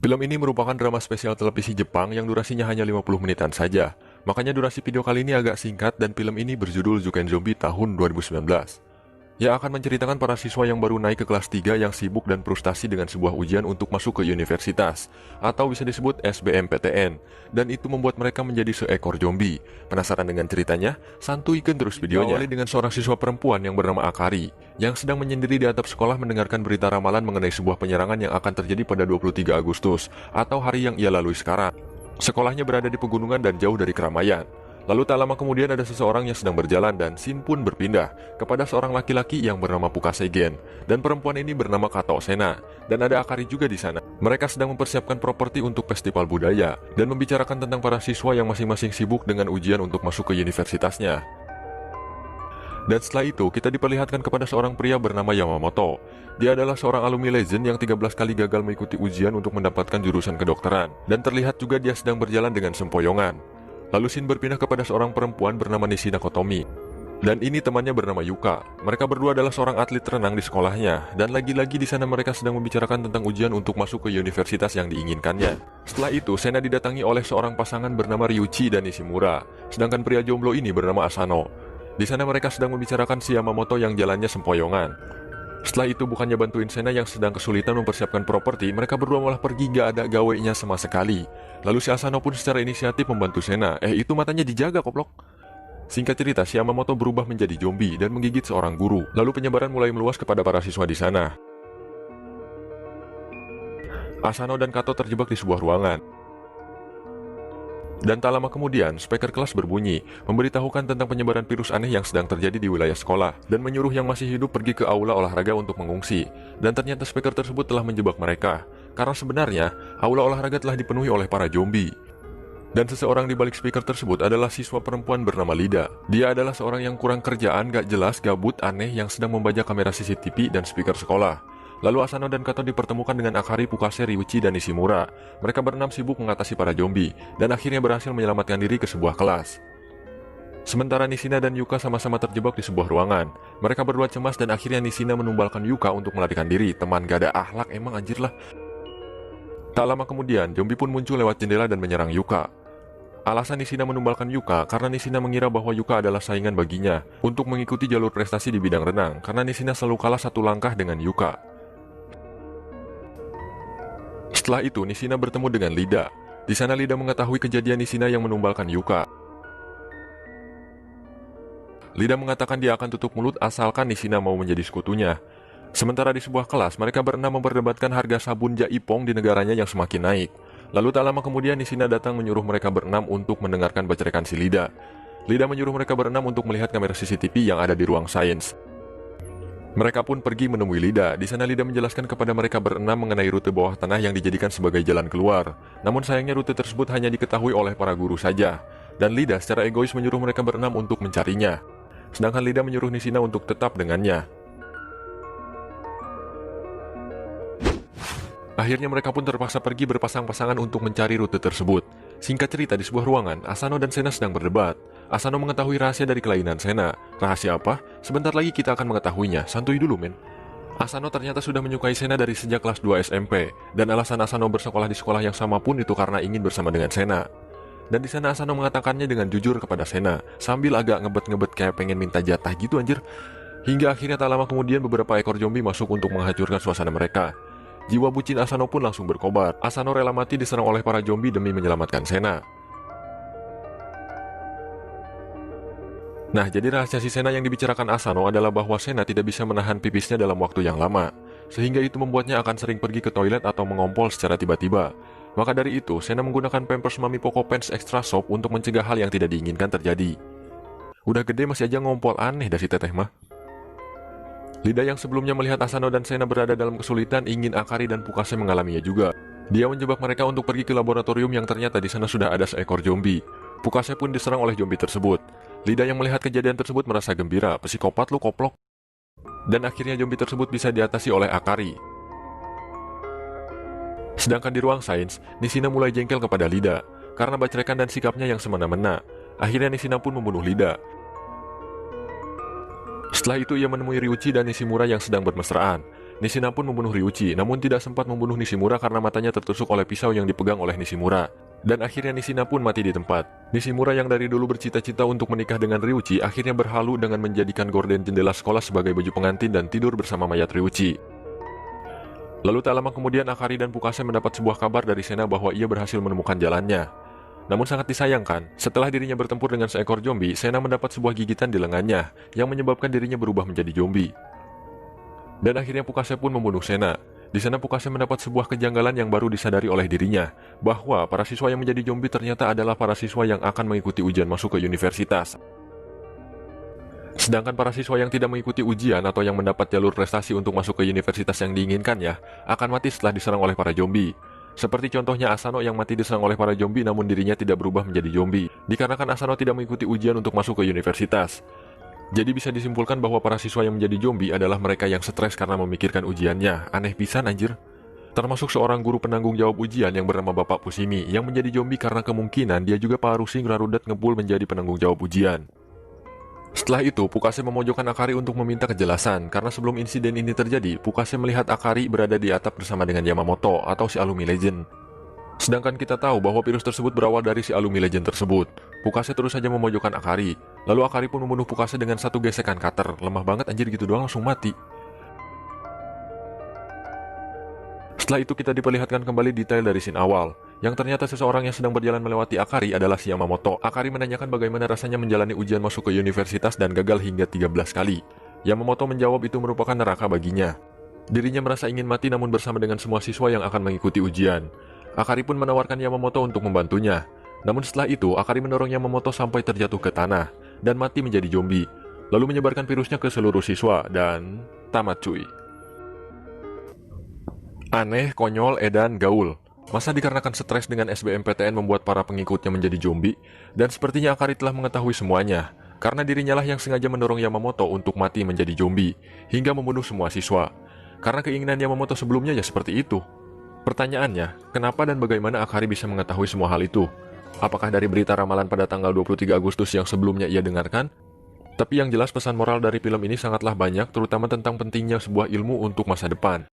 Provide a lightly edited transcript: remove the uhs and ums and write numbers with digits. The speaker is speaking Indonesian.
Film ini merupakan drama spesial televisi Jepang yang durasinya hanya 50 menitan saja. Makanya durasi video kali ini agak singkat dan film ini berjudul Zuken Zombie tahun 2019. Yang akan menceritakan para siswa yang baru naik ke kelas 3 yang sibuk dan frustasi dengan sebuah ujian untuk masuk ke universitas, atau bisa disebut SBMPTN, dan itu membuat mereka menjadi seekor zombie. Penasaran dengan ceritanya? Santuikan terus videonya. Awali dengan seorang siswa perempuan yang bernama Akari, yang sedang menyendiri di atap sekolah mendengarkan berita ramalan mengenai sebuah penyerangan yang akan terjadi pada 23 Agustus, atau hari yang ia lalui sekarang. Sekolahnya berada di pegunungan dan jauh dari keramaian. Lalu tak lama kemudian ada seseorang yang sedang berjalan dan scene pun berpindah kepada seorang laki-laki yang bernama Pukase Gen, dan perempuan ini bernama Kato Sena, dan ada Akari juga di sana. Mereka sedang mempersiapkan properti untuk festival budaya dan membicarakan tentang para siswa yang masing-masing sibuk dengan ujian untuk masuk ke universitasnya. Dan setelah itu kita diperlihatkan kepada seorang pria bernama Yamamoto. Dia adalah seorang alumni legend yang 13 kali gagal mengikuti ujian untuk mendapatkan jurusan kedokteran, dan terlihat juga dia sedang berjalan dengan sempoyongan. Lalu scene berpindah kepada seorang perempuan bernama Nishina Kotomi. Dan ini temannya bernama Yuka. Mereka berdua adalah seorang atlet renang di sekolahnya. Dan lagi-lagi di sana mereka sedang membicarakan tentang ujian untuk masuk ke universitas yang diinginkannya. Setelah itu, Sena didatangi oleh seorang pasangan bernama Ryuichi dan Nishimura. Sedangkan pria jomblo ini bernama Asano. Di sana mereka sedang membicarakan si Yamamoto yang jalannya sempoyongan. Setelah itu bukannya bantuin Sena yang sedang kesulitan mempersiapkan properti, mereka berdua malah pergi gak ada gawainya sama sekali. Lalu si Asano pun secara inisiatif membantu Sena. Itu matanya dijaga koplok. Singkat cerita, si Yamamoto berubah menjadi zombie dan menggigit seorang guru. Lalu penyebaran mulai meluas kepada para siswa di sana. Asano dan Kato terjebak di sebuah ruangan. Dan tak lama kemudian, speaker kelas berbunyi, memberitahukan tentang penyebaran virus aneh yang sedang terjadi di wilayah sekolah, dan menyuruh yang masih hidup pergi ke aula olahraga untuk mengungsi. Dan ternyata speaker tersebut telah menjebak mereka, karena sebenarnya aula olahraga telah dipenuhi oleh para zombie. Dan seseorang di balik speaker tersebut adalah siswa perempuan bernama Lida. Dia adalah seorang yang kurang kerjaan, gak jelas, gabut, aneh yang sedang membajak kamera CCTV dan speaker sekolah. Lalu Asano dan Kato dipertemukan dengan Akari, Pukase, Ryuichi, dan Nishimura. Mereka berenam sibuk mengatasi para zombie, dan akhirnya berhasil menyelamatkan diri ke sebuah kelas. Sementara Nishina dan Yuka sama-sama terjebak di sebuah ruangan. Mereka berdua cemas dan akhirnya Nishina menumbalkan Yuka untuk melarikan diri. Teman gak ada akhlak emang anjir lah. Tak lama kemudian, zombie pun muncul lewat jendela dan menyerang Yuka. Alasan Nishina menumbalkan Yuka karena Nishina mengira bahwa Yuka adalah saingan baginya untuk mengikuti jalur prestasi di bidang renang, karena Nishina selalu kalah satu langkah dengan Yuka. Setelah itu, Nishina bertemu dengan Lida. Di sana Lida mengetahui kejadian Nishina yang menumbalkan Yuka. Lida mengatakan dia akan tutup mulut asalkan Nishina mau menjadi sekutunya. Sementara di sebuah kelas, mereka berenam memperdebatkan harga sabun Jaipong di negaranya yang semakin naik. Lalu tak lama kemudian Nishina datang menyuruh mereka berenam untuk mendengarkan bacrekan si Lida. Lida menyuruh mereka berenam untuk melihat kamera CCTV yang ada di ruang sains. Mereka pun pergi menemui Lida. Di sana Lida menjelaskan kepada mereka berenam mengenai rute bawah tanah yang dijadikan sebagai jalan keluar. Namun sayangnya rute tersebut hanya diketahui oleh para guru saja. Dan Lida secara egois menyuruh mereka berenam untuk mencarinya. Sedangkan Lida menyuruh Nishina untuk tetap dengannya. Akhirnya mereka pun terpaksa pergi berpasang-pasangan untuk mencari rute tersebut. Singkat cerita, di sebuah ruangan, Asano dan Sena sedang berdebat. Asano mengetahui rahasia dari kelainan Sena. Rahasia apa? Sebentar lagi kita akan mengetahuinya. Santuy dulu, men. Asano ternyata sudah menyukai Sena dari sejak kelas 2 SMP. Dan alasan Asano bersekolah di sekolah yang sama pun itu karena ingin bersama dengan Sena. Dan di sana Asano mengatakannya dengan jujur kepada Sena, sambil agak ngebet-ngebet kayak pengen minta jatah gitu anjir. Hingga akhirnya tak lama kemudian beberapa ekor zombie masuk untuk menghancurkan suasana mereka. Jiwa bucin Asano pun langsung berkobar. Asano rela mati diserang oleh para zombie demi menyelamatkan Sena. Nah, jadi rahasia si Sena yang dibicarakan Asano adalah bahwa Sena tidak bisa menahan pipisnya dalam waktu yang lama, sehingga itu membuatnya akan sering pergi ke toilet atau mengompol secara tiba-tiba. Maka dari itu, Sena menggunakan Pampers Mami Poco Pants Extra Soft untuk mencegah hal yang tidak diinginkan terjadi. Udah gede masih aja ngompol, aneh dah si teteh mah. Lida yang sebelumnya melihat Asano dan Sena berada dalam kesulitan ingin Akari dan Pukase mengalaminya juga. Dia menjebak mereka untuk pergi ke laboratorium yang ternyata di sana sudah ada seekor zombie. Pukase pun diserang oleh zombie tersebut. Lida yang melihat kejadian tersebut merasa gembira, psikopat lu koplok. Dan akhirnya zombie tersebut bisa diatasi oleh Akari. Sedangkan di ruang sains, Nishina mulai jengkel kepada Lida karena bacrekan dan sikapnya yang semena-mena. Akhirnya Nishina pun membunuh Lida. Setelah itu ia menemui Ryuichi dan Nishimura yang sedang bermesraan. Nishina pun membunuh Ryuichi, namun tidak sempat membunuh Nishimura karena matanya tertusuk oleh pisau yang dipegang oleh Nishimura. Dan akhirnya Nishina pun mati di tempat. Nishimura yang dari dulu bercita-cita untuk menikah dengan Ryuichi akhirnya berhalu dengan menjadikan gorden jendela sekolah sebagai baju pengantin dan tidur bersama mayat Ryuichi. Lalu tak lama kemudian Akari dan Pukase mendapat sebuah kabar dari Sena bahwa ia berhasil menemukan jalannya. Namun sangat disayangkan, setelah dirinya bertempur dengan seekor zombie, Sena mendapat sebuah gigitan di lengannya yang menyebabkan dirinya berubah menjadi zombie. Dan akhirnya Pukase pun membunuh Sena. Di sana Pukase mendapat sebuah kejanggalan yang baru disadari oleh dirinya, bahwa para siswa yang menjadi zombie ternyata adalah para siswa yang akan mengikuti ujian masuk ke universitas. Sedangkan para siswa yang tidak mengikuti ujian atau yang mendapat jalur prestasi untuk masuk ke universitas yang diinginkannya, akan mati setelah diserang oleh para zombie. Seperti contohnya Asano yang mati diserang oleh para zombie namun dirinya tidak berubah menjadi zombie, dikarenakan Asano tidak mengikuti ujian untuk masuk ke universitas. Jadi bisa disimpulkan bahwa para siswa yang menjadi zombie adalah mereka yang stres karena memikirkan ujiannya. Aneh pisan anjir. Termasuk seorang guru penanggung jawab ujian yang bernama Bapak Fushimi yang menjadi zombie karena kemungkinan dia juga parusi Rarudat ngebul menjadi penanggung jawab ujian. Setelah itu, Pukase memojokkan Akari untuk meminta kejelasan karena sebelum insiden ini terjadi, Pukase melihat Akari berada di atap bersama dengan Yamamoto atau si Alumni Legend. Sedangkan kita tahu bahwa virus tersebut berawal dari si Alumni Legend tersebut. Pukase terus saja memojokkan Akari. Lalu Akari pun membunuh Pukase dengan satu gesekan cutter. Lemah banget anjir, gitu doang langsung mati. Setelah itu kita diperlihatkan kembali detail dari scene awal, yang ternyata seseorang yang sedang berjalan melewati Akari adalah si Yamamoto. Akari menanyakan bagaimana rasanya menjalani ujian masuk ke universitas dan gagal hingga 13 kali. Yamamoto menjawab itu merupakan neraka baginya. Dirinya merasa ingin mati namun bersama dengan semua siswa yang akan mengikuti ujian. Akari pun menawarkan Yamamoto untuk membantunya. Namun setelah itu, Akari mendorong Yamamoto sampai terjatuh ke tanah dan mati menjadi zombie, lalu menyebarkan virusnya ke seluruh siswa dan tamat cuy. Aneh, konyol, edan, gaul. Masa dikarenakan stres dengan SBMPTN membuat para pengikutnya menjadi zombie? Dan sepertinya Akari telah mengetahui semuanya, karena dirinya lah yang sengaja mendorong Yamamoto untuk mati menjadi zombie, hingga membunuh semua siswa. Karena keinginan Yamamoto sebelumnya ya seperti itu. Pertanyaannya, kenapa dan bagaimana Akari bisa mengetahui semua hal itu? Apakah dari berita ramalan pada tanggal 23 Agustus yang sebelumnya ia dengarkan? Tapi yang jelas pesan moral dari film ini sangatlah banyak, terutama tentang pentingnya sebuah ilmu untuk masa depan.